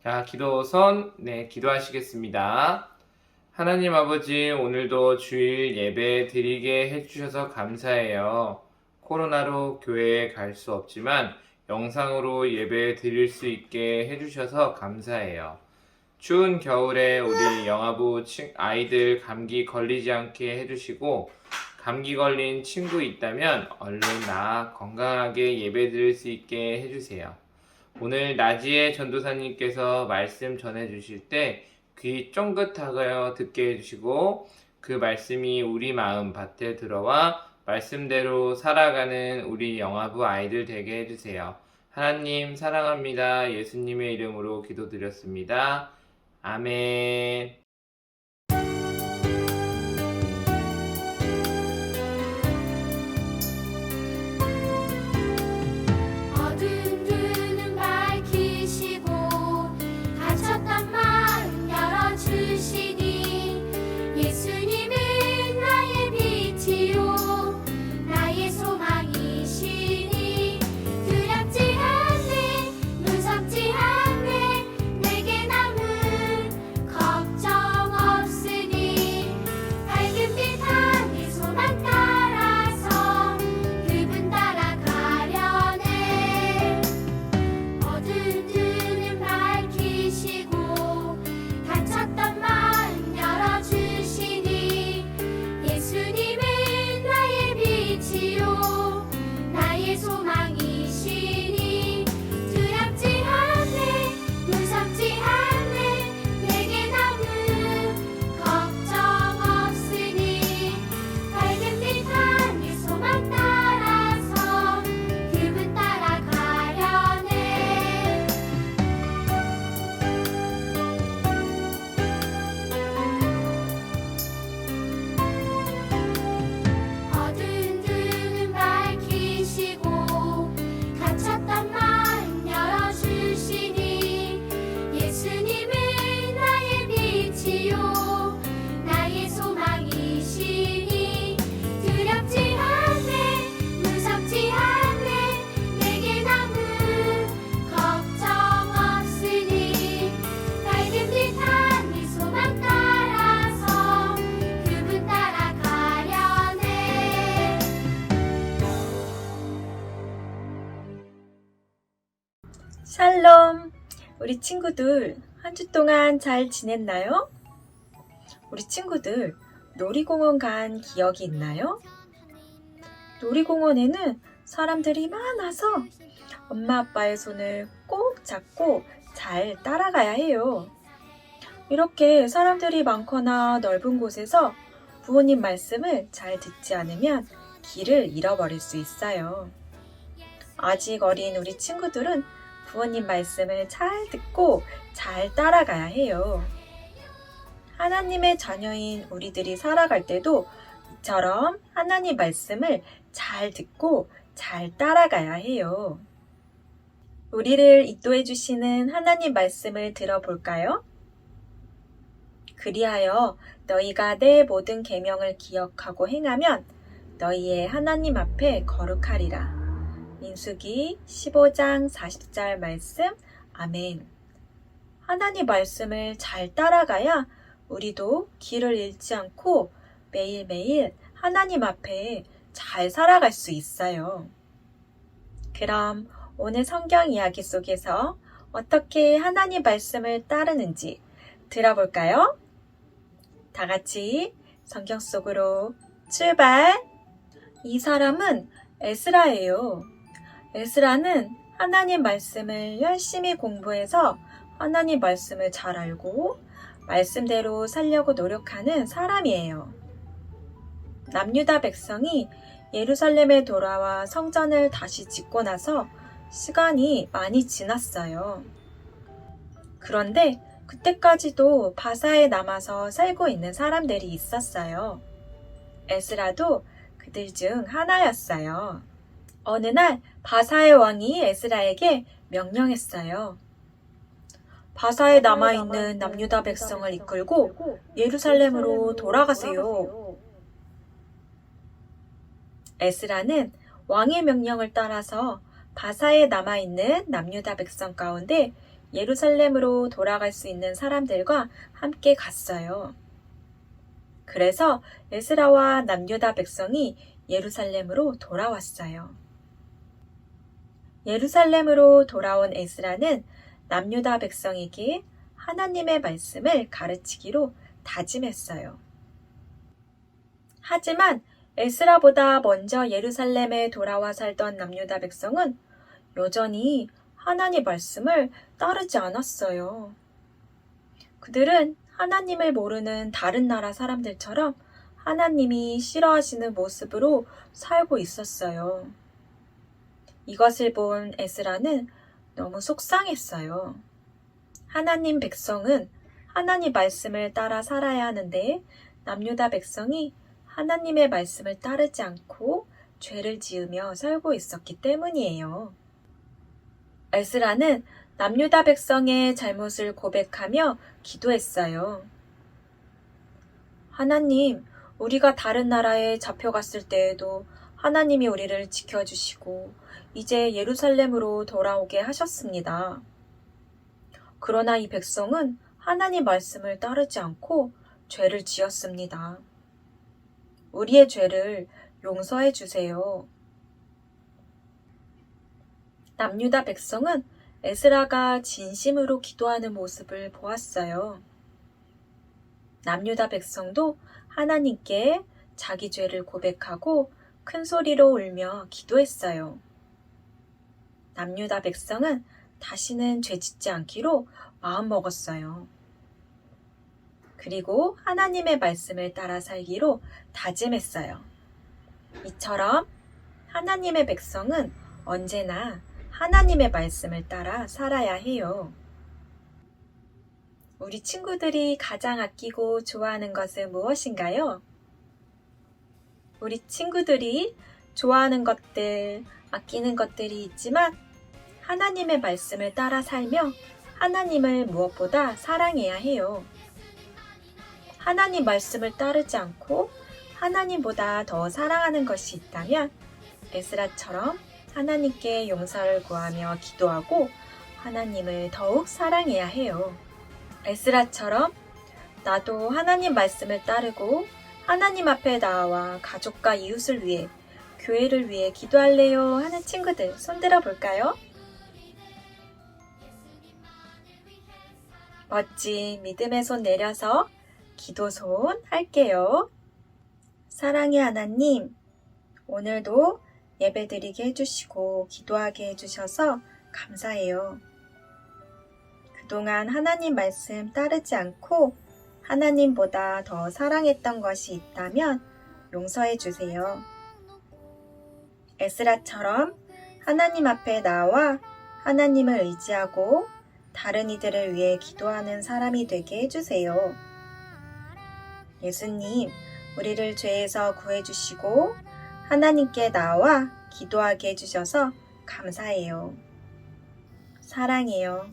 자, 기도하시겠습니다. 하나님 아버지, 오늘도 주일 예배 드리게 해주셔서 감사해요. 코로나로 교회에 갈 수 없지만 영상으로 예배 드릴 수 있게 해주셔서 감사해요. 추운 겨울에 우리 영아부 아이들 감기 걸리지 않게 해주시고, 감기 걸린 친구 있다면 얼른 건강하게 예배 드릴 수 있게 해주세요. 오늘 나지혜 전도사님께서 말씀 전해주실 때 귀 쫑긋하여 듣게 해주시고, 그 말씀이 우리 마음 밭에 들어와 말씀대로 살아가는 우리 영아부 아이들 되게 해주세요. 하나님 사랑합니다. 예수님의 이름으로 기도드렸습니다. 아멘. 어두운 눈은 밝히시고 갇혔던 마음 열어주시니 예수님은 나의 빛이요 나의 소망이시니 두렵지 않네 무섭지 않네 내게 남은 걱정 없으니 밝은 빛 안에 소망 따라서 그분 따라가려네 어두운 눈은 밝히시고 닫혔던 마음 열어주시니 예수님은 나의 빛이요 나의 소망이시니 두렵지 않네 무섭지 않네 내게 남은 걱정 없으니 밝은 빛 안에 소망 따라서 그분 따라가려네 어두운 눈은 밝히시고 갇혔던 마음 열어주시니 예수님은 나의 빛이요 나의 소망이시니 두렵지 않네 무섭지 않네 내게 남은 걱정 없으니 밝은 빛 안에 소망 따라서 그분 따라가려네 샬롬! 우리 친구들 한 주 동안 잘 지냈나요? 우리 친구들 놀이공원 간 기억이 있나요? 놀이공원에는 사람들이 많아서 엄마 아빠의 손을 꼭 잡고 잘 따라가야 해요. 이렇게 사람들이 많거나 넓은 곳에서 부모님 말씀을 잘 듣지 않으면 길을 잃어버릴 수 있어요. 아직 어린 우리 친구들은 부모님 말씀을 잘 듣고 잘 따라가야 해요. 하나님의 자녀인 우리들이 살아갈 때도 이처럼 하나님 말씀을 잘 듣고 잘 따라가야 해요. 우리를 인도해 주시는 하나님 말씀을 들어볼까요? 그리하여 너희가 내 모든 계명을 기억하고 행하면 너희의 하나님 앞에 거룩하리라. 민수기 15장 40절 말씀, 아멘. 하나님 말씀을 잘 따라가야 우리도 길을 잃지 않고 매일매일 하나님 앞에 잘 살아갈 수 있어요. 그럼 오늘 성경 이야기 속에서 어떻게 하나님 말씀을 따르는지 들어볼까요? 다 같이 성경 속으로 출발! 이 사람은 에스라예요. 에스라는 하나님 말씀을 열심히 공부해서 하나님 말씀을 잘 알고 말씀대로 살려고 노력하는 사람이에요. 남유다 백성이 예루살렘에 돌아와 성전을 다시 짓고 나서 시간이 많이 지났어요. 그런데 그때까지도 바사에 남아서 살고 있는 사람들이 있었어요. 에스라도 그들 중 하나였어요. 어느 날 바사의 왕이 에스라에게 명령했어요. 바사에 남아있는 남유다 백성을 이끌고 예루살렘으로 돌아가세요. 에스라는 왕의 명령을 따라서 바사에 남아있는 남유다 백성 가운데 예루살렘으로 돌아갈 수 있는 사람들과 함께 갔어요. 그래서 에스라와 남유다 백성이 예루살렘으로 돌아왔어요. 예루살렘으로 돌아온 에스라는 남유다 백성에게 하나님의 말씀을 가르치기로 다짐했어요. 하지만 에스라보다 먼저 예루살렘에 돌아와 살던 남유다 백성은 여전히 하나님 말씀을 따르지 않았어요. 그들은 하나님을 모르는 다른 나라 사람들처럼 하나님이 싫어하시는 모습으로 살고 있었어요. 이것을 본 에스라는 너무 속상했어요. 하나님 백성은 하나님 말씀을 따라 살아야 하는데 남유다 백성이 하나님의 말씀을 따르지 않고 죄를 지으며 살고 있었기 때문이에요. 에스라는 남유다 백성의 잘못을 고백하며 기도했어요. 하나님, 우리가 다른 나라에 잡혀갔을 때에도 하나님이 우리를 지켜주시고 이제 예루살렘으로 돌아오게 하셨습니다. 그러나 이 백성은 하나님 말씀을 따르지 않고 죄를 지었습니다. 우리의 죄를 용서해 주세요. 남유다 백성은 에스라가 진심으로 기도하는 모습을 보았어요. 남유다 백성도 하나님께 자기 죄를 고백하고 큰 소리로 울며 기도했어요. 남유다 백성은 다시는 죄 짓지 않기로 마음먹었어요. 그리고 하나님의 말씀을 따라 살기로 다짐했어요. 이처럼 하나님의 백성은 언제나 하나님의 말씀을 따라 살아야 해요. 우리 친구들이 가장 아끼고 좋아하는 것은 무엇인가요? 우리 친구들이 좋아하는 것들, 아끼는 것들이 있지만 하나님의 말씀을 따라 살며 하나님을 무엇보다 사랑해야 해요. 하나님 말씀을 따르지 않고 하나님보다 더 사랑하는 것이 있다면 에스라처럼 하나님께 용서를 구하며 기도하고 하나님을 더욱 사랑해야 해요. 에스라처럼 나도 하나님 말씀을 따르고 하나님 앞에 나와 가족과 이웃을 위해 교회를 위해 기도할래요 하는 친구들 손들어 볼까요? 멋진 믿음의 손 내려서 기도 손 할게요. 사랑의 하나님, 오늘도 예배드리게 해주시고 기도하게 해주셔서 감사해요. 그동안 하나님 말씀 따르지 않고 하나님보다 더 사랑했던 것이 있다면 용서해 주세요. 에스라처럼 하나님 앞에 나와 하나님을 의지하고 다른 이들을 위해 기도하는 사람이 되게 해주세요. 예수님, 우리를 죄에서 구해주시고 하나님께 나와 기도하게 해주셔서 감사해요. 사랑해요.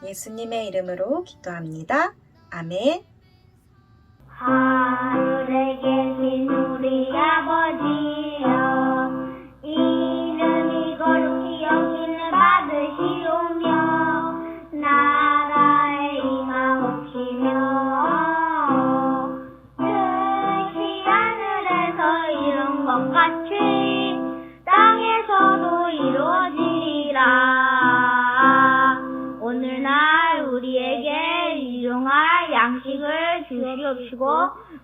예수님의 이름으로 기도합니다. 아멘. 하늘에 계신 우리 아버지여, 이름이 거룩히 여김을 받으시오며 나라에 임하옵시며 뜻이 하늘에서 이룬 것 같이 땅에서도 이루어지리라. 오늘날 우리에게 일용할 양식을 주시옵시고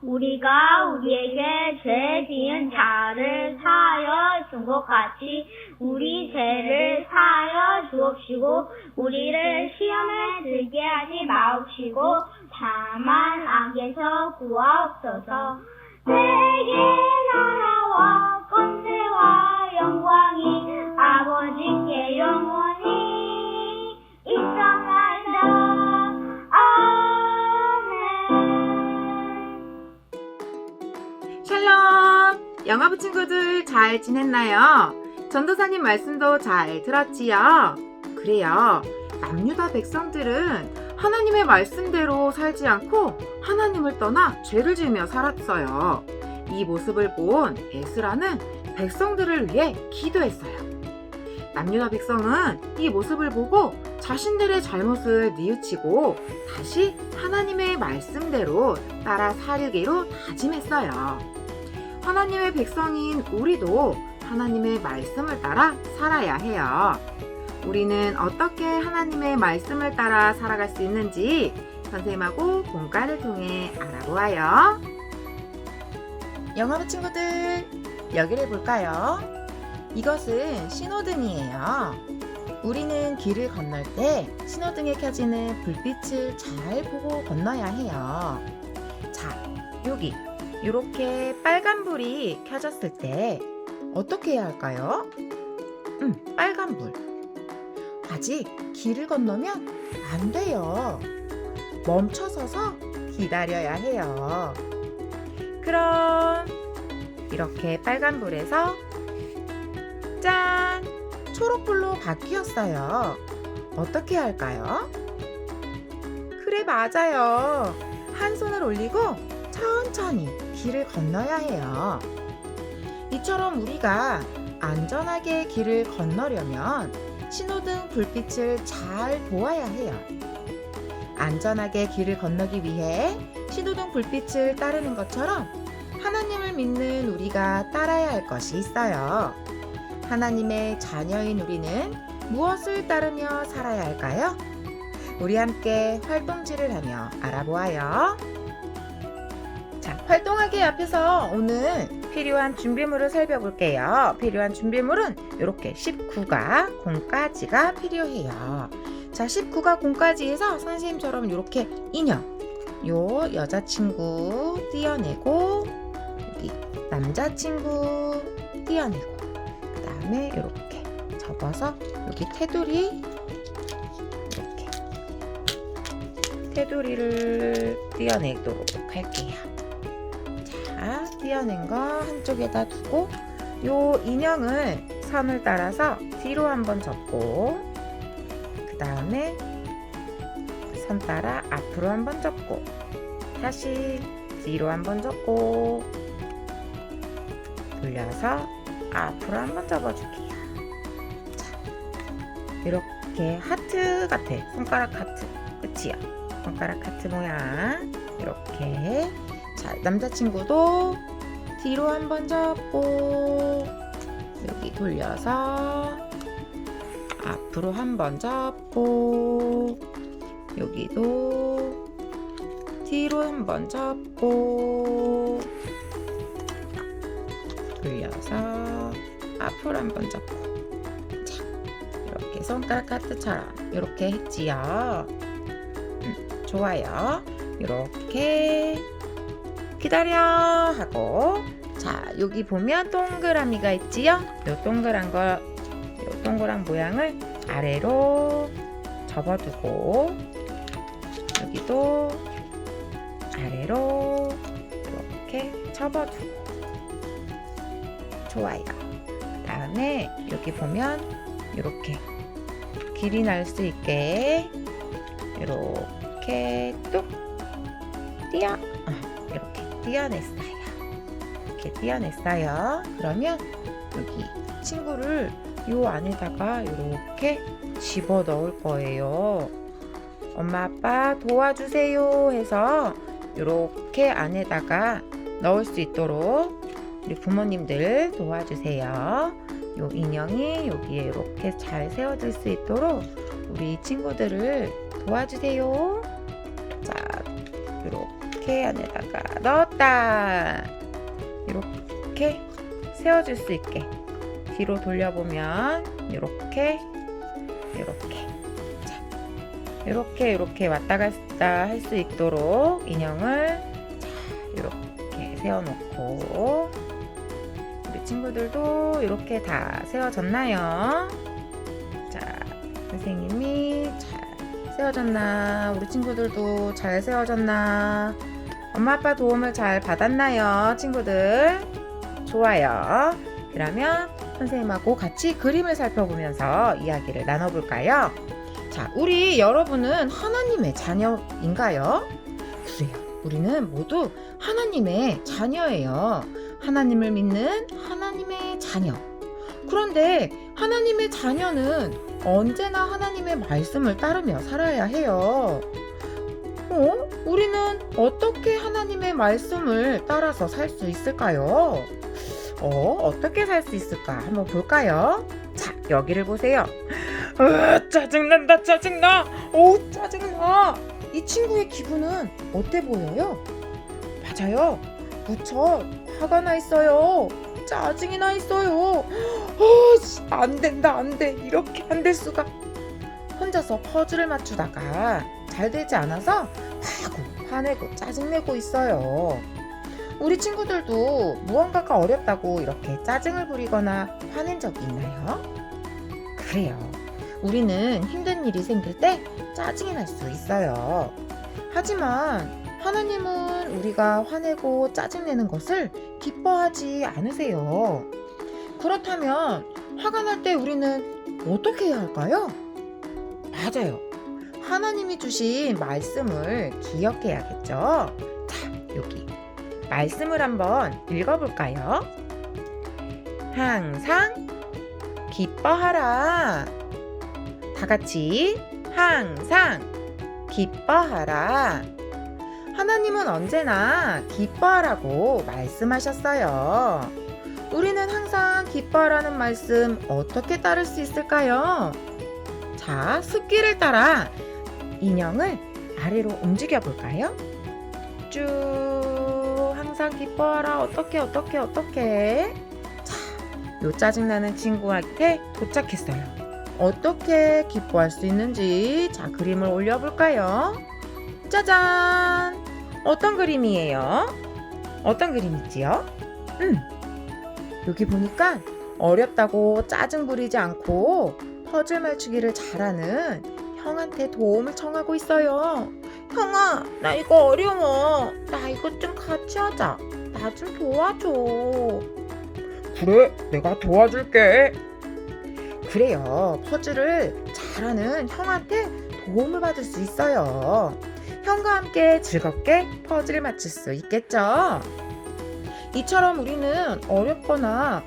우리가 우리에게 죄 지은 자를 사하여 준 것 같이 우리 죄를 사하여 주옵시고 우리를 시험에 들게 하지 마옵시고 다만 악에서 구하옵소서. 내게 나라와 권세와 영광이 아버지께 영원히 있사옵나이다. 아멘. 샬롬! 영화부 친구들 잘 지냈나요? 전도사님 말씀도 잘 들었지요? 그래요. 남유다 백성들은 하나님의 말씀대로 살지 않고 하나님을 떠나 죄를 지으며 살았어요. 이 모습을 본 에스라는 백성들을 위해 기도했어요. 남유다 백성은 이 모습을 보고 자신들의 잘못을 뉘우치고 다시 하나님의 말씀대로 따라 살기로 다짐했어요. 하나님의 백성인 우리도 하나님의 말씀을 따라 살아야 해요. 우리는 어떻게 하나님의 말씀을 따라 살아갈 수 있는지 선생님하고 공과를 통해 알아보아요. 영어부 친구들, 여기를 볼까요? 이것은 신호등이에요. 우리는 길을 건널 때 신호등에 켜지는 불빛을 잘 보고 건너야 해요. 자, 여기 이렇게 빨간불이 켜졌을 때 어떻게 해야 할까요? 빨간불. 아직 길을 건너면 안 돼요. 멈춰서서 기다려야 해요. 그럼 이렇게 빨간불에서 짠! 초록불로 바뀌었어요. 어떻게 할까요? 그래, 맞아요. 한 손을 올리고 천천히 길을 건너야 해요. 이처럼 우리가 안전하게 길을 건너려면 신호등 불빛을 잘 보아야 해요. 안전하게 길을 건너기 위해 신호등 불빛을 따르는 것처럼 하나님을 믿는 우리가 따라야 할 것이 있어요. 하나님의 자녀인 우리는 무엇을 따르며 살아야 할까요? 우리 함께 활동지를 하며 알아보아요. 자, 활동하기 앞에서 오늘 필요한 준비물을 살펴볼게요. 필요한 준비물은 이렇게 19가 공까지가 필요해요. 자, 19가 공까지에서 선생님처럼 이렇게 인형, 요 여자친구 띄어내고, 여기 남자친구 띄어내고, 그 다음에 이렇게 접어서 여기 테두리, 이렇게 테두리를 띄어내도록 할게요. 자, 띄어낸 거 한쪽에다 두고 요 인형을 선을 따라서 뒤로 한번 접고, 그 다음에 선 따라 앞으로 한번 접고, 다시 뒤로 한번 접고, 돌려서 앞으로 한번 접어줄게요. 자, 이렇게 하트 같아. 손가락 하트. 끝이야. 손가락 하트 모양. 이렇게. 자, 남자친구도 뒤로 한번 접고, 여기 돌려서 앞으로 한번 접고, 여기도 뒤로 한번 접고, 돌려서 앞으로 한번 접고. 자, 이렇게 손가락 하트처럼 이렇게 했지요. 좋아요. 이렇게 기다려 하고, 자, 여기 보면 동그라미가 있지요? 요 동그란 모양을 아래로 접어두고, 여기도 아래로 이렇게 접어두고. 좋아요. 그 다음에 여기 보면 이렇게 길이 날 수 있게 이렇게 뚝 이렇게 띄어냈어요. 이렇게 띄어냈어요. 그러면 여기 친구를 요 안에다가 이렇게 집어 넣을 거예요. 엄마 아빠 도와주세요 해서 이렇게 안에다가 넣을 수 있도록 우리 부모님들 도와주세요. 요 인형이 여기에 이렇게 잘 세워질 수 있도록 우리 친구들을 도와주세요. 자, 이렇게 안에다가 넣었다. 이렇게 세워질 수 있게 뒤로 돌려보면 이렇게 자, 이렇게 왔다 갔다 할 수 있도록 인형을 자, 이렇게 세워놓고, 우리 친구들도 이렇게 다 세워졌나요? 자, 선생님이 잘 세워졌나? 우리 친구들도 잘 세워졌나? 엄마 아빠 도움을 잘 받았나요, 친구들? 좋아요. 그러면 선생님하고 같이 그림을 살펴보면서 이야기를 나눠볼까요? 자, 우리 여러분은 하나님의 자녀인가요? 그래요. 우리는 모두 하나님의 자녀예요. 하나님을 믿는 하나님의 자녀. 그런데 하나님의 자녀는 언제나 하나님의 말씀을 따르며 살아야 해요. 우리는 어떻게 하나님의 말씀을 따라서 살 수 있을까요? 어떻게 살 수 있을까? 한번 볼까요? 자, 여기를 보세요. 짜증난다, 짜증나. 짜증나. 이 친구의 기분은 어때 보여요? 맞아요. 무척 화가 나 있어요. 짜증이 나 있어요. 안 된다, 안 돼. 이렇게 안 될 수가. 혼자서 퍼즐을 맞추다가 잘 되지 않아서 하고 화내고 짜증내고 있어요. 우리 친구들도 무언가가 어렵다고 이렇게 짜증을 부리거나 화낸 적이 있나요? 그래요. 우리는 힘든 일이 생길 때 짜증이 날 수 있어요. 하지만 하나님은 우리가 화내고 짜증내는 것을 기뻐하지 않으세요. 그렇다면 화가 날 때 우리는 어떻게 해야 할까요? 맞아요. 하나님이 주신 말씀을 기억해야겠죠. 자, 여기 말씀을 한번 읽어볼까요? 항상 기뻐하라. 다 같이 항상 기뻐하라. 하나님은 언제나 기뻐하라고 말씀하셨어요. 우리는 항상 기뻐하라는 말씀 어떻게 따를 수 있을까요? 자, 습기를 따라 인형을 아래로 움직여 볼까요? 쭉 항상 기뻐하라. 어떻게 자, 요 짜증나는 친구한테 도착했어요. 어떻게 기뻐할 수 있는지 자, 그림을 올려볼까요? 짜잔! 어떤 그림이에요? 어떤 그림이지요? 여기 보니까 어렵다고 짜증 부리지 않고 퍼즐 맞추기를 잘하는 형한테 도움을 청하고 있어요. 형아, 나 이거 어려워. 나 이거 좀 같이 하자. 나 좀 도와줘. 그래, 내가 도와줄게. 그래요. 퍼즐을 잘하는 형한테 도움을 받을 수 있어요. 형과 함께 즐겁게 퍼즐을 맞출 수 있겠죠? 이처럼 우리는 어렵거나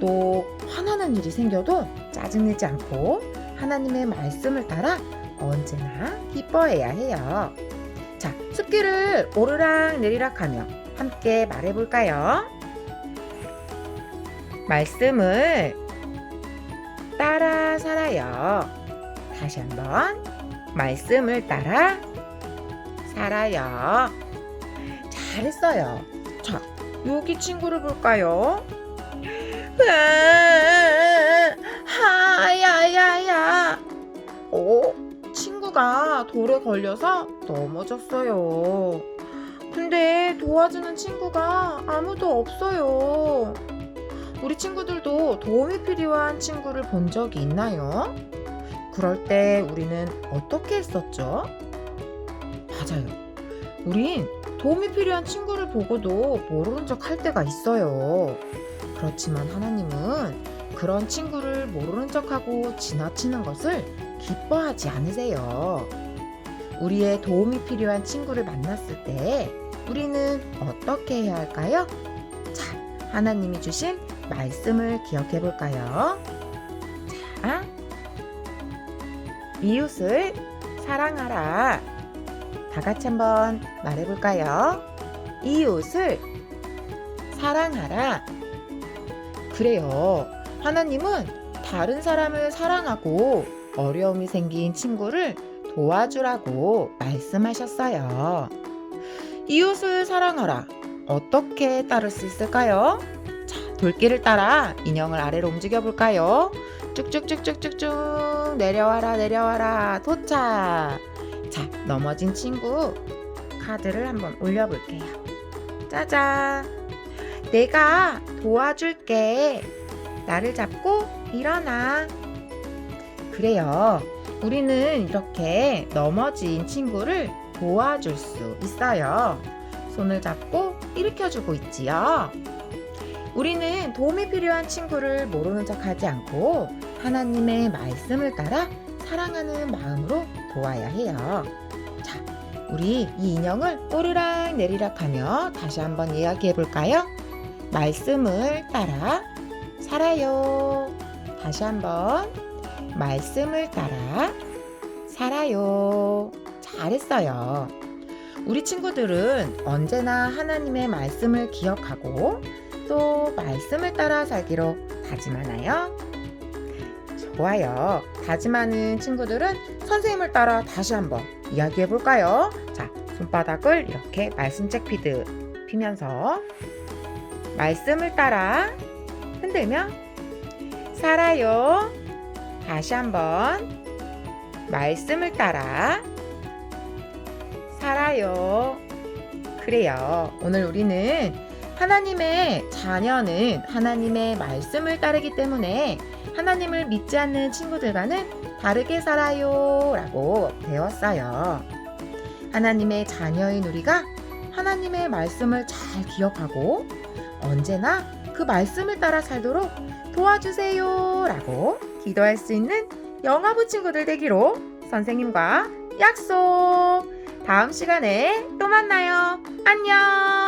또 화나는 일이 생겨도 짜증내지 않고 하나님의 말씀을 따라 언제나 기뻐해야 해요. 자, 숲길을 오르락 내리락 하며 함께 말해볼까요? 말씀을 따라 살아요. 다시 한번 말씀을 따라 살아요. 잘했어요. 자, 여기 친구를 볼까요? 하야야야. 친구가 돌에 걸려서 넘어졌어요. 근데 도와주는 친구가 아무도 없어요. 우리 친구들도 도움이 필요한 친구를 본 적이 있나요? 그럴 때 우리는 어떻게 했었죠? 맞아요. 우린 도움이 필요한 친구를 보고도 모르는 척 할 때가 있어요. 그렇지만 하나님은 그런 친구를 모르는 척하고 지나치는 것을 기뻐하지 않으세요. 우리의 도움이 필요한 친구를 만났을 때 우리는 어떻게 해야 할까요? 자, 하나님이 주신 말씀을 기억해 볼까요? 자, 이웃을 사랑하라. 다 같이 한번 말해 볼까요? 이웃을 사랑하라. 그래요. 하나님은 다른 사람을 사랑하고 어려움이 생긴 친구를 도와주라고 말씀하셨어요. 이웃을 사랑하라. 어떻게 따를 수 있을까요? 자, 돌길을 따라 인형을 아래로 움직여 볼까요? 쭉쭉쭉쭉쭉쭉 내려와라 내려와라 도착. 자, 넘어진 친구 카드를 한번 올려볼게요. 짜잔! 내가 도와줄게. 나를 잡고 일어나. 그래요. 우리는 이렇게 넘어진 친구를 도와줄 수 있어요. 손을 잡고 일으켜주고 있지요. 우리는 도움이 필요한 친구를 모르는 척하지 않고 하나님의 말씀을 따라 사랑하는 마음으로 도와야 해요. 자, 우리 이 인형을 오르락 내리락 하며 다시 한번 이야기해 볼까요? 말씀을 따라 살아요. 다시 한번 말씀을 따라 살아요. 잘했어요. 우리 친구들은 언제나 하나님의 말씀을 기억하고 또 말씀을 따라 살기로 다짐하나요? 좋아요. 다짐하는 친구들은 선생님을 따라 다시 한번 이야기해 볼까요? 자, 손바닥을 이렇게 말씀책 피면서 말씀을 따라 흔들며 살아요. 다시 한번 말씀을 따라 살아요. 그래요. 오늘 우리는 하나님의 자녀는 하나님의 말씀을 따르기 때문에 하나님을 믿지 않는 친구들과는 다르게 살아요 라고 배웠어요. 하나님의 자녀인 우리가 하나님의 말씀을 잘 기억하고 언제나 그 말씀을 따라 살도록 도와주세요 라고 기도할 수 있는 영아부 친구들 되기로 선생님과 약속! 다음 시간에 또 만나요. 안녕!